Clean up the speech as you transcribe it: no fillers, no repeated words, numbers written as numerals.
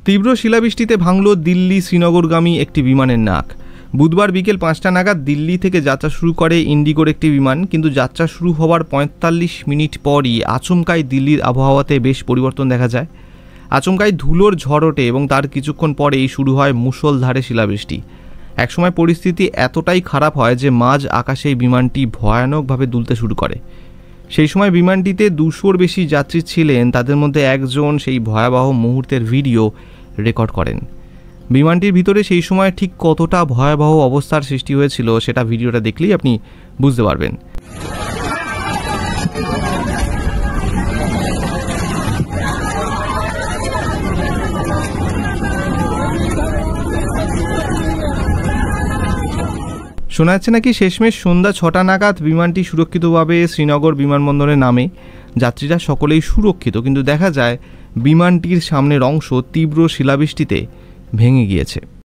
তীব্র শিলাবৃষ্টিতে ভাঙল দিল্লি শ্রীনগরগামী একটি বিমানের নাক। বুধবার বিকেল ৫টা নাগাদ দিল্লি থেকে যাত্রা শুরু করে ইন্ডিগোর একটি বিমান, কিন্তু যাত্রা শুরু হওয়ার ৪৫ মিনিট পরই আচমকাই দিল্লির আবহাওয়াতে বেশ পরিবর্তন দেখা যায়। আচমকাই ধুলোর ঝড় ওঠে এবং তার কিছুক্ষণ পরেই শুরু হয় মুষলধারে শিলাবৃষ্টি। একসময় পরিস্থিতি এতটাই খারাপ হয় যে মাঝ আকাশে বিমানটি ভয়ানকভাবে দুলতে শুরু করে। সেই সময় বিমানটিতে ২০০-র বেশি যাত্রী ছিলেন। তাদের মধ্যে একজন সেই ভয়াবহ মুহূর্তের ভিডিও রেকর্ড করেন। বিমানটির ভিতরে সেই সময় ঠিক কতটা ভয়াবহ অবস্থার সৃষ্টি হয়েছিল সেটা ভিডিওটা দেখলেই আপনি বুঝতে পারবেন। শোনা যাচ্ছে নাকি শেষমেশ সন্ধ্যা ৬টা নাগাদ বিমানটি সুরক্ষিতভাবে শ্রীনগর বিমানবন্দরে নামে। যাত্রীরা সকলেই সুরক্ষিত, কিন্তু দেখা যায় বিমানটির সামনের অংশ তীব্র শিলাবৃষ্টিতে ভেঙে গিয়েছে।